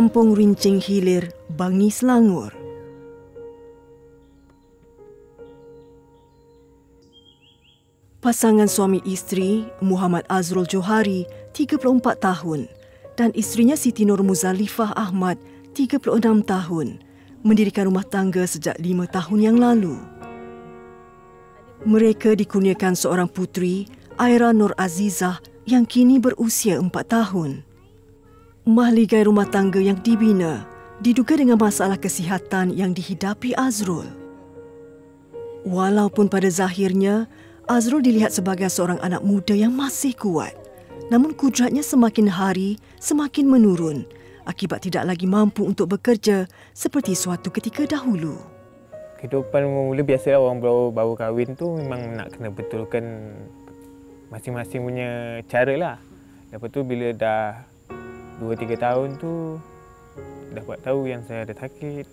Kampung Rincing Hilir, Bangi, Selangor. Pasangan suami isteri Muhammad Azrul Johari, 34 tahun dan isterinya Siti Nur Muzalifah Ahmad, 36 tahun, mendirikan rumah tangga sejak 5 tahun yang lalu. Mereka dikurniakan seorang puteri, Aira Nur Azizah, yang kini berusia 4 tahun. Mahligai rumah tangga yang dibina diduga dengan masalah kesihatan yang dihidapi Azrul. Walaupun pada zahirnya Azrul dilihat sebagai seorang anak muda yang masih kuat, namun kudratnya semakin hari semakin menurun akibat tidak lagi mampu untuk bekerja seperti suatu ketika dahulu. Kehidupan mula biasa orang baru kahwin tu memang nak kena betulkan masing-masing punya cara lah. Lepas tu bila dah 2-3 tahun tu dapat tahu yang saya ada sakit.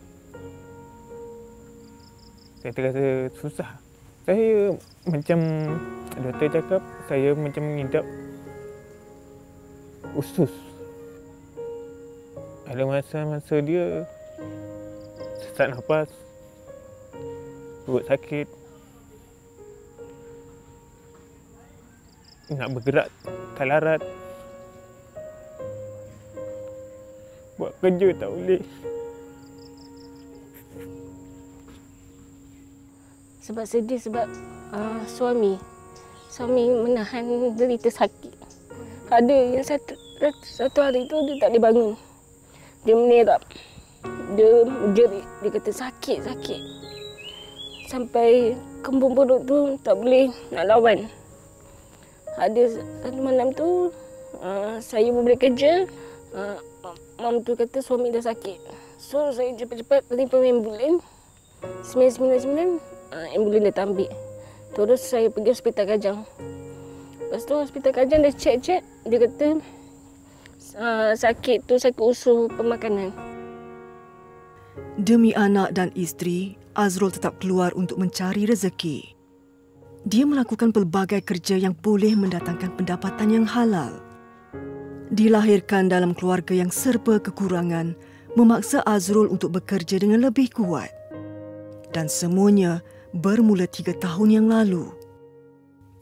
Saya terasa susah. Saya macam doktor cakap saya macam mengidap usus. Ada masa-masa dia sesak nafas, perut sakit, nak bergerak tak larat, buat kerja tak boleh. Sebab sedih sebab suami menahan derita sakit. Ada yang satu hari tu dia tak boleh bangun. Dia menerap. Dia menjerit. Dia kata sakit. Sampai kembung perut tu tak boleh nak lawan. Ada satu malam tu saya boleh kerja. Mam tu kata suami dah sakit. So saya cepat-cepat telefon ambulan. 999 ambulan datang ambil. Terus saya pergi hospital Kajang. Lepas tu hospital Kajang dia cek. Dia kata sakit tu sakit usus pemakanan. Demi anak dan isteri, Azrul tetap keluar untuk mencari rezeki. Dia melakukan pelbagai kerja yang boleh mendatangkan pendapatan yang halal. Dilahirkan dalam keluarga yang serba kekurangan, memaksa Azrul untuk bekerja dengan lebih kuat. Dan semuanya bermula 3 tahun yang lalu.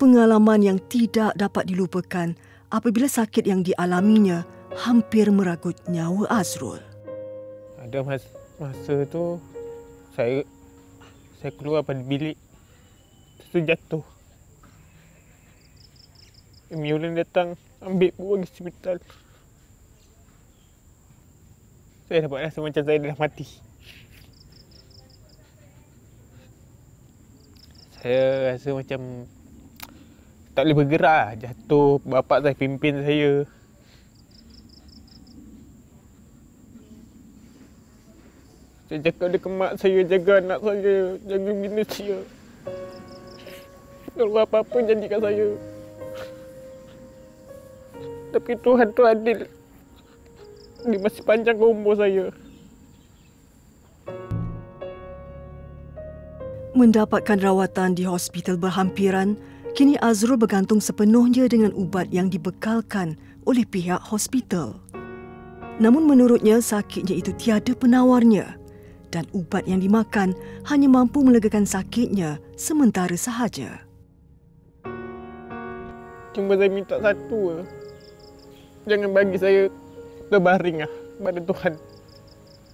Pengalaman yang tidak dapat dilupakan apabila sakit yang dialaminya hampir meragut nyawa Azrul. Ada masa tu saya keluar pada bilik, tu jatuh. Ambulan datang ambil pergi hospital. Saya dapat rasa macam saya dah mati. Saya rasa macam tak boleh bergerak, jatuh. Bapak saya pimpin saya. Saya cakap dia kemak saya, jaga anak saya, jaga bini saya. Kalau apa-apa jadikan saya. Tapi Tuhan tu adil. Dia masih panjangkan umur saya. Mendapatkan rawatan di hospital berhampiran, kini Azrul bergantung sepenuhnya dengan ubat yang dibekalkan oleh pihak hospital. Namun menurutnya sakitnya itu tiada penawarnya dan ubat yang dimakan hanya mampu melegakan sakitnya sementara sahaja. Cuma saya minta satu, jangan bagi saya terbaring pada Tuhan.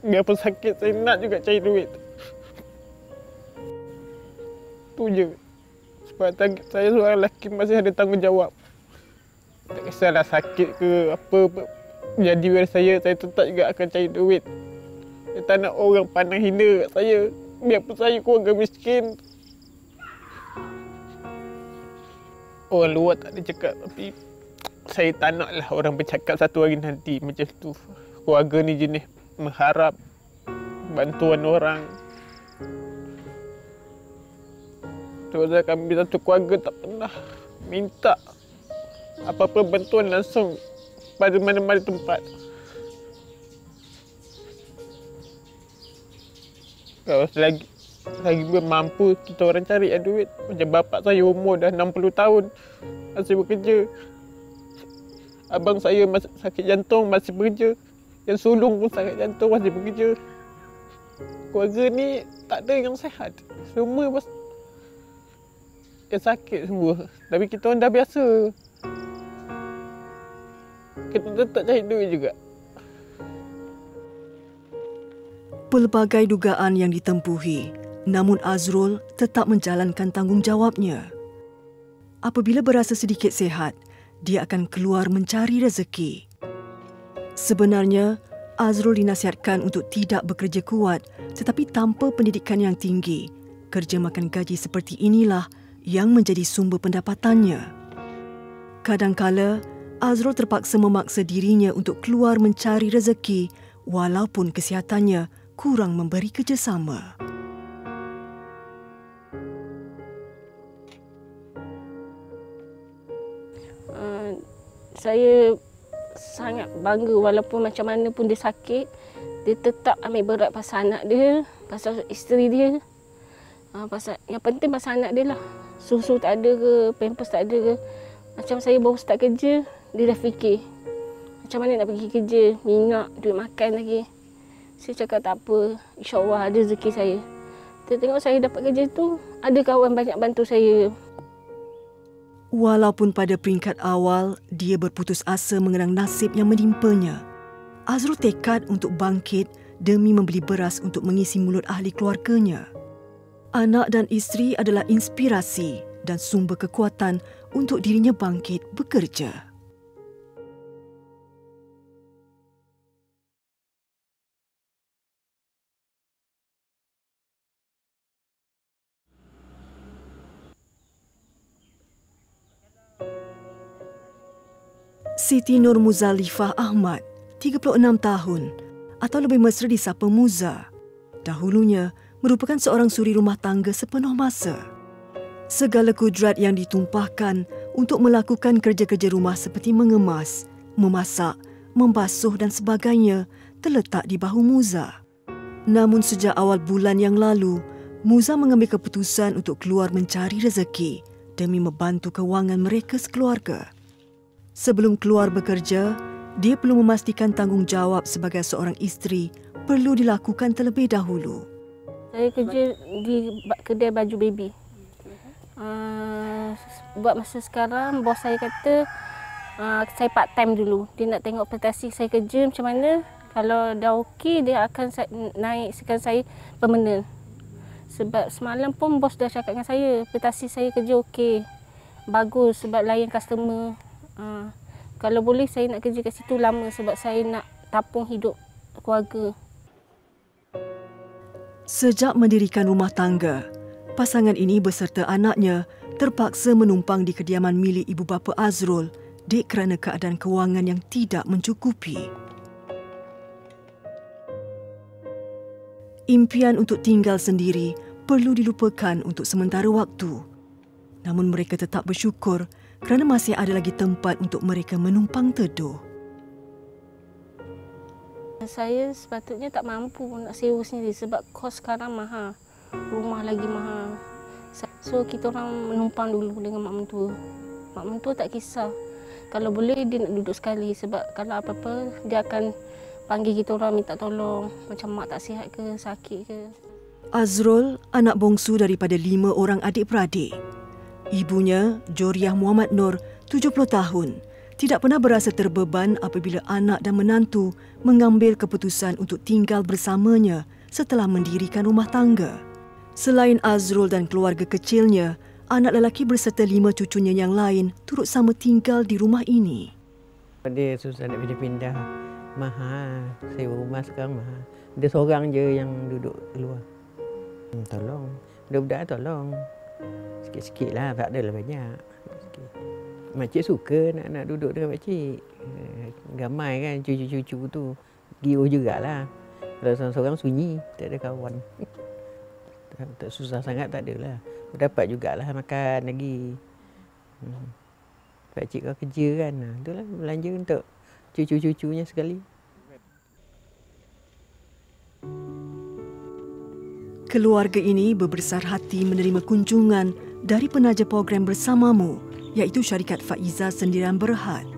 Biarpun sakit, saya nak juga cari duit. Itu je. Sebab saya seorang lelaki masih ada tanggungjawab. Tak kisahlah sakit ke apa jadi pada saya tetap juga akan cari duit. Saya tak nak orang pandang hina kat saya. Biarpun saya keluarga miskin. Orang luar tak ada cakap, tapi saya tak naklah orang bercakap satu hari nanti macam tu. Keluarga ni jenis mengharap bantuan orang. Terus kami satu keluarga tak pernah minta apa-apa bantuan langsung pada mana-mana tempat. Kalau selagi mampu kita orang cari duit. Macam bapak saya umur dah 60 tahun masih bekerja. Abang saya sakit jantung masih bekerja. Yang sulung pun sakit jantung masih bekerja. Keluarga ni tak ada yang sihat. Semua yang sakit semua. Tapi kita orang dah biasa. Kita tetap cari duit juga. Pelbagai dugaan yang ditempuhi, namun Azrul tetap menjalankan tanggungjawabnya. Apabila berasa sedikit sihat, dia akan keluar mencari rezeki. Sebenarnya, Azrul dinasihatkan untuk tidak bekerja kuat tetapi tanpa pendidikan yang tinggi. Kerja makan gaji seperti inilah yang menjadi sumber pendapatannya. Kadangkala, Azrul terpaksa memaksa dirinya untuk keluar mencari rezeki walaupun kesihatannya kurang memberi kerjasama. Saya sangat bangga walaupun macam mana pun dia sakit, dia tetap ambil berat pasal anak dia, pasal isteri dia. Pasal yang penting pasal anak dia lah. Susu tak ada ke, pampers tak ada ke. Macam saya baru start kerja, dia dah fikir macam mana nak pergi kerja, minyak, duit makan lagi. Saya cakap tak apa, insya-Allah ada rezeki saya. Tengok saya dapat kerja tu, ada kawan banyak bantu saya. Walaupun pada peringkat awal, dia berputus asa mengenang nasib yang menimpanya, Azrul tekad untuk bangkit demi membeli beras untuk mengisi mulut ahli keluarganya. Anak dan isteri adalah inspirasi dan sumber kekuatan untuk dirinya bangkit bekerja. Siti Nur Muzalifah Ahmad, 36 tahun atau lebih mesra disapa Muza, dahulunya merupakan seorang suri rumah tangga sepenuh masa. Segala kudrat yang ditumpahkan untuk melakukan kerja-kerja rumah seperti mengemas, memasak, membasuh dan sebagainya terletak di bahu Muza. Namun sejak awal bulan yang lalu, Muza mengambil keputusan untuk keluar mencari rezeki demi membantu kewangan mereka sekeluarga. Sebelum keluar bekerja, dia perlu memastikan tanggungjawab sebagai seorang isteri perlu dilakukan terlebih dahulu. Saya kerja di kedai baju baby. Buat masa sekarang, bos saya kata saya part time dulu. Dia nak tengok prestasi saya kerja macam mana. Kalau dah okey, dia akan naikkan saya permanent. Sebab semalam pun bos dah cakap dengan saya, prestasi saya kerja okey. Bagus sebab layan customer. Kalau boleh saya nak kerja kat situ lama sebab saya nak tapung hidup keluarga. Sejak mendirikan rumah tangga, pasangan ini beserta anaknya terpaksa menumpang di kediaman milik ibu bapa Azrul kerana keadaan kewangan yang tidak mencukupi. Impian untuk tinggal sendiri perlu dilupakan untuk sementara waktu. Namun mereka tetap bersyukur kerana masih ada lagi tempat untuk mereka menumpang teduh. Saya sepatutnya tak mampu nak sewa sendiri sebab kos sekarang mahal. Rumah lagi mahal. So kita orang menumpang dulu dengan mak mentua. Mak mentua tak kisah. Kalau boleh dia nak duduk sekali sebab kalau apa-apa dia akan panggil kita orang minta tolong. Macam mak tak sihat ke, sakit ke. Azrul, anak bongsu daripada 5 orang adik-beradik. Ibunya, Joriah Muhammad Nur, 70 tahun, tidak pernah berasa terbeban apabila anak dan menantu mengambil keputusan untuk tinggal bersamanya setelah mendirikan rumah tangga. Selain Azrul dan keluarga kecilnya, anak lelaki berserta 5 cucunya yang lain turut sama tinggal di rumah ini. Dia susah nak pindah-pindah. Mahal. Sewa rumah sekarang mahal. Dia seorang je yang duduk keluar. Tolong. Budak-budak tolong. Sikit-sikit lah, tak adalah banyak. Sikit. Makcik suka nak duduk dengan makcik. Gamai kan cucu-cucu tu. Gio jugalah. Kalau seorang-seorang sunyi, tak ada kawan. Tak susah sangat, tak adalah. Dapat jugalah makan lagi. Pakcik kau kerja kan. Itulah belanja untuk cucu-cucunya sekali. Keluarga ini berbesar hati menerima kunjungan dari penaja program Bersamamu, iaitu syarikat Faiza Sendirian Berhad.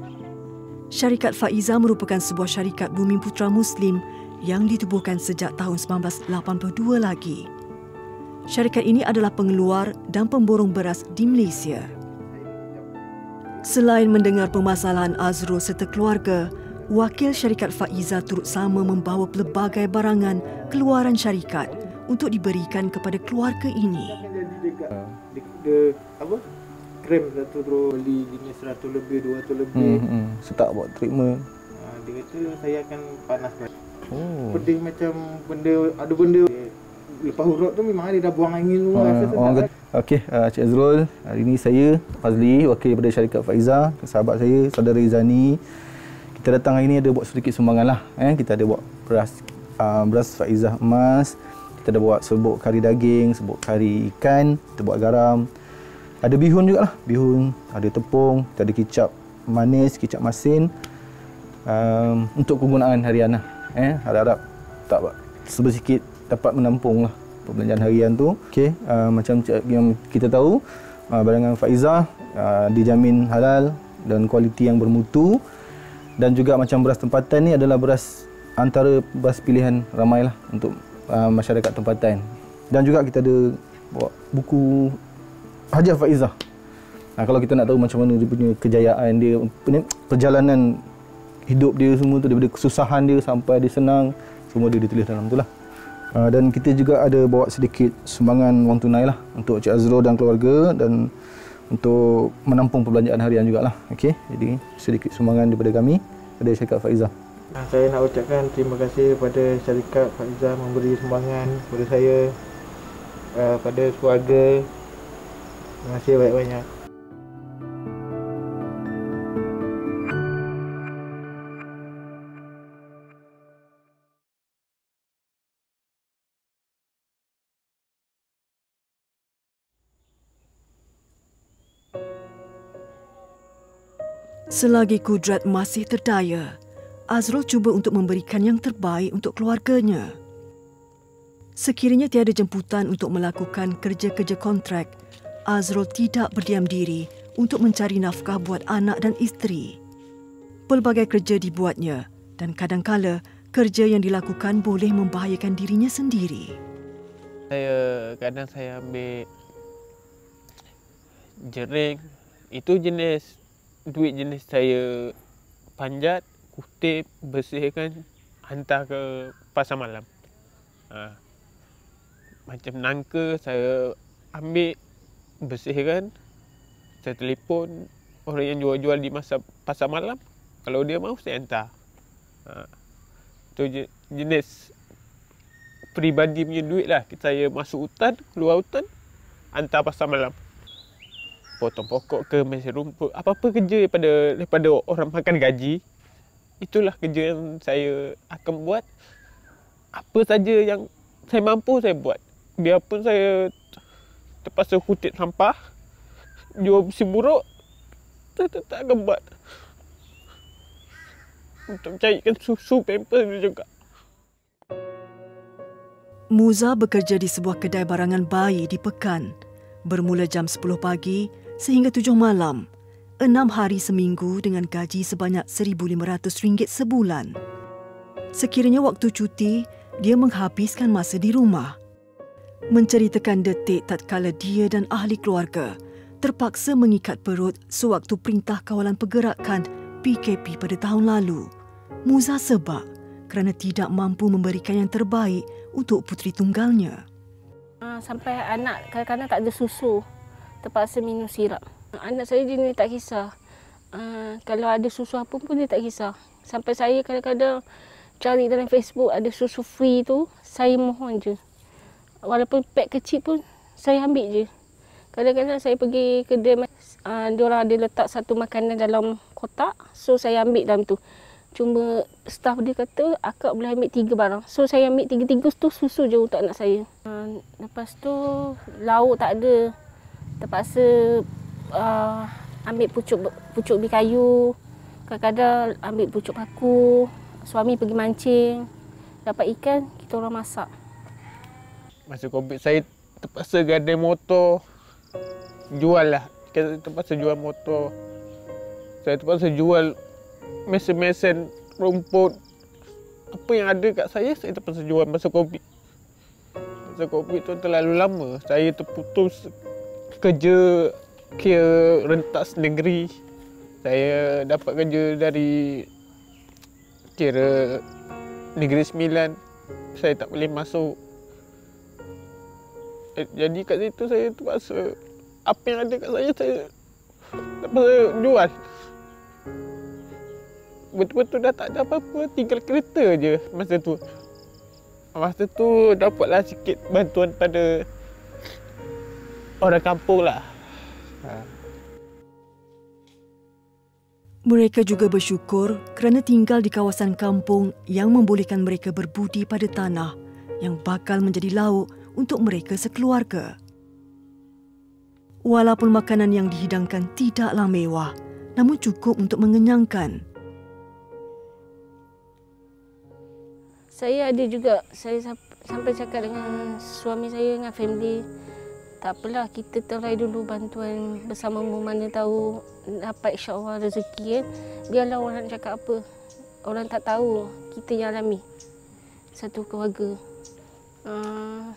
Syarikat Faiza merupakan sebuah syarikat Bumi Putra Muslim yang ditubuhkan sejak tahun 1982 lagi. Syarikat ini adalah pengeluar dan pemborong beras di Malaysia. Selain mendengar permasalahan Azrul serta keluarga, wakil syarikat Faiza turut sama membawa pelbagai barangan keluaran syarikat untuk diberikan kepada keluarga ini. Dia apa? Krem satu terus beli jenis 100 lebih, 200 lebih. Start buat treatment. Dia kata saya akan panaskan. Pedih macam ada benda lepas urut tu memang dia dah buang angin luar. Okey, Cik Azrul, hari ini saya Fazli, wakil daripada syarikat Faiza, sahabat saya, saudara Izani. Kita datang hari ini ada buat sedikit sumbangan lah. Kita ada buat beras Faiza emas, kita ada buat serbuk kari daging, serbuk kari ikan, kita buat garam. Ada bihun juga lah, bihun, ada tepung, kita ada kicap manis, kicap masin untuk kegunaan harian lah. Harap-harap tak sedikit dapat menampung lah perbelanjaan harian tu. Okey, macam yang kita tahu, barangan Faiza dijamin halal dan kualiti yang bermutu, dan juga macam beras tempatan ni adalah beras antara beras pilihan ramai lah untuk masyarakat tempatan. Dan juga kita ada bawa buku Hajiah Faiza. Kalau kita nak tahu macam mana dia punya kejayaan dia, perjalanan hidup dia semua tu, daripada kesusahan dia sampai dia senang, semua dia ditulis dalam tu lah. Dan kita juga ada bawa sedikit sumbangan wang tunai lah untuk Cik Azrul dan keluarga, dan untuk menampung perbelanjaan harian jugalah. Okey, jadi sedikit sumbangan daripada kami, daripada syarikat Faiza. Saya nak ucapkan terima kasih kepada syarikat Faiza memberi sumbangan kepada saya, pada keluarga. Terima kasih banyak-banyak. Selagi kudrat masih terdaya, Azrul cuba untuk memberikan yang terbaik untuk keluarganya. Sekiranya tiada jemputan untuk melakukan kerja-kerja kontrak, Azrul tidak berdiam diri untuk mencari nafkah buat anak dan isteri. Pelbagai kerja dibuatnya dan kadang-kala kerja yang dilakukan boleh membahayakan dirinya sendiri. Kadang saya ambil jering, itu jenis duit jenis saya panjat, kutip, bersihkan, hantar ke pasar malam. Macam nangka saya ambil, bersihkan, saya telefon orang yang jual-jual di pasar malam. Kalau dia mahu, saya hantar. Itu jenis peribadi punya duit lah. Saya masuk hutan, keluar hutan, hantar pasar malam. Potong pokok ke, mesir rumput, apa-apa kerja daripada orang makan gaji, itulah kerja yang saya akan buat. Apa saja yang saya mampu saya buat. Biarpun saya terpaksa kutip sampah, jual besi buruk, saya tetap akan buat. Untuk carikan susu, pampers juga. Muza bekerja di sebuah kedai barangan bayi di Pekan. Bermula jam 10 pagi sehingga 7 malam, 6 hari seminggu dengan gaji sebanyak RM1,500 sebulan. Sekiranya waktu cuti, dia menghabiskan masa di rumah. Menceritakan detik tatkala dia dan ahli keluarga terpaksa mengikat perut sewaktu Perintah Kawalan Pergerakan PKP pada tahun lalu. Muza sebab kerana tidak mampu memberikan yang terbaik untuk puteri tunggalnya. Sampai anak kadang-kadang tak ada susu, terpaksa minum sirap. Anak saya jenis tak kisah. Kalau ada susu apa pun dia tak kisah. Sampai saya kadang-kadang cari dalam Facebook ada susu free tu, saya mohon je. Walaupun pack kecil pun saya ambil je. Kadang-kadang saya pergi kedai, diorang ada letak satu makanan dalam kotak, so saya ambil dalam tu. Cuma staff dia kata akak boleh ambil 3 barang. So saya ambil 3 tu susu je untuk anak saya. Lepas tu lauk tak ada. Terpaksa ambil pucuk ubi kayu. Kadang-kadang ambil pucuk paku. Suami pergi mancing. Dapat ikan, kita orang masak. Masa COVID saya terpaksa gadai motor. Jual lah. Kita terpaksa jual motor. Saya terpaksa jual mesin-mesin, rumput, apa yang ada kat saya terpaksa jual masa COVID. Masa COVID tu terlalu lama. Saya terputus kerja kira rentas negeri. Saya dapat kerja dari kira Negeri Sembilan. Saya tak boleh masuk. Jadi kat situ saya terpaksa, apa yang ada kat saya terpaksa jual. Betul-betul dah tak ada apa-apa, tinggal kereta je masa tu. Masa tu dapatlah sikit bantuan pada orang kampung lah. Mereka juga bersyukur kerana tinggal di kawasan kampung yang membolehkan mereka berbudi pada tanah yang bakal menjadi lauk untuk mereka sekeluarga. Walaupun makanan yang dihidangkan tidaklah mewah, namun cukup untuk mengenyangkan. Saya ada juga, saya sampai cakap dengan suami saya, dengan family, tak apalah, kita try dulu bantuan bersama-sama, mana tahu dapat insya-Allah rezeki kan. Biarlah orang nak cakap apa. Orang tak tahu, kita yang alami. Satu keluarga.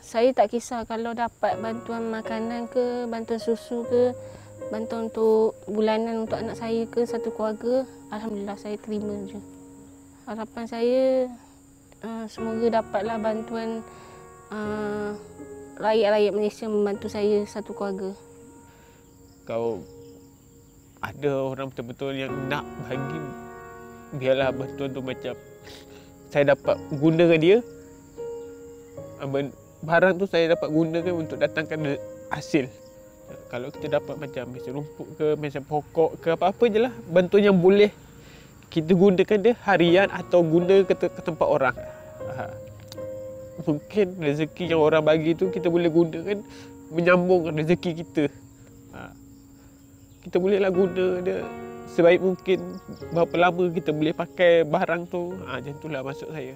Saya tak kisah kalau dapat bantuan makanan ke, bantuan susu ke, bantuan untuk bulanan untuk anak saya ke, satu keluarga, alhamdulillah saya terima je. Harapan saya semoga dapatlah bantuan rakyat-rakyat Malaysia membantu saya satu keluarga. Kalau ada orang betul-betul yang nak bagi, biarlah bantuan tu macam saya dapat gunakan dia. Barang tu saya dapat gunakan untuk datangkan hasil. Kalau kita dapat macam mesin rumput ke, mesin pokok ke, apa-apa je lah. Bantuan yang boleh kita gunakan dia harian atau guna ke tempat orang. Mungkin rezeki yang orang bagi tu kita boleh gunakan menyambung rezeki kita. Kita bolehlah guna dia sebaik mungkin. Berapa lama kita boleh pakai barang tu. Macam itulah maksud saya.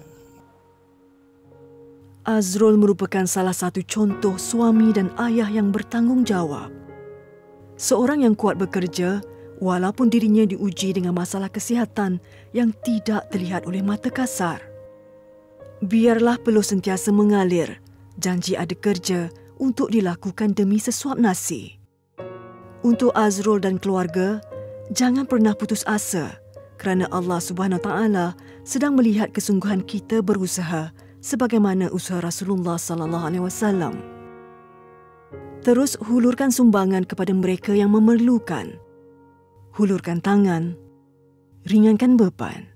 Azrul merupakan salah satu contoh suami dan ayah yang bertanggungjawab. Seorang yang kuat bekerja walaupun dirinya diuji dengan masalah kesihatan yang tidak terlihat oleh mata kasar. Biarlah peluh sentiasa mengalir, janji ada kerja untuk dilakukan demi sesuap nasi. Untuk Azrul dan keluarga, jangan pernah putus asa kerana Allah Subhanahu Wa Taala sedang melihat kesungguhan kita berusaha sebagaimana usaha Rasulullah sallallahu alaihi wasallam. Terus hulurkan sumbangan kepada mereka yang memerlukan. Hulurkan tangan, ringankan beban.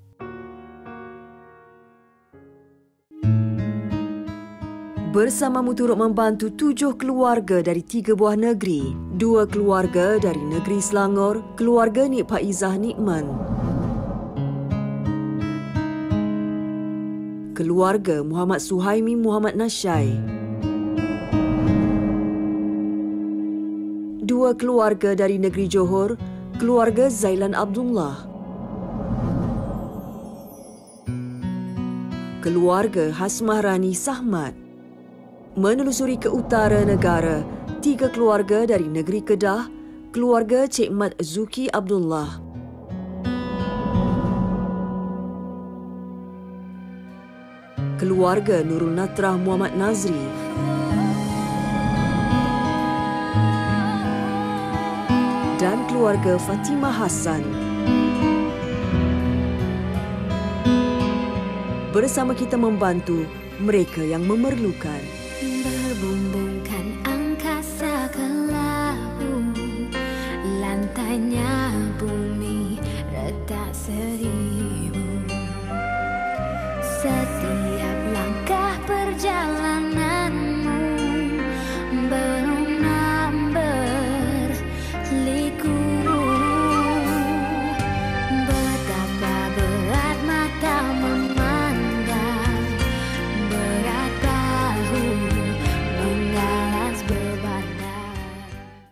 Bersamamu turut membantu 7 keluarga dari 3 buah negeri. 2 keluarga dari negeri Selangor, keluarga Nik Faizah Nikman. Keluarga Muhammad Suhaimi Muhammad Nasyai. 2 keluarga dari negeri Johor, keluarga Zailan Abdullah. Keluarga Hasmah Rani Sahmat. Menelusuri ke utara negara, 3 keluarga dari negeri Kedah, keluarga Cik Mat Zuki Abdullah. Keluarga Nurul Natrah Muhammad Nazri. Dan keluarga Fatimah Hassan. Bersama kita membantu mereka yang memerlukan.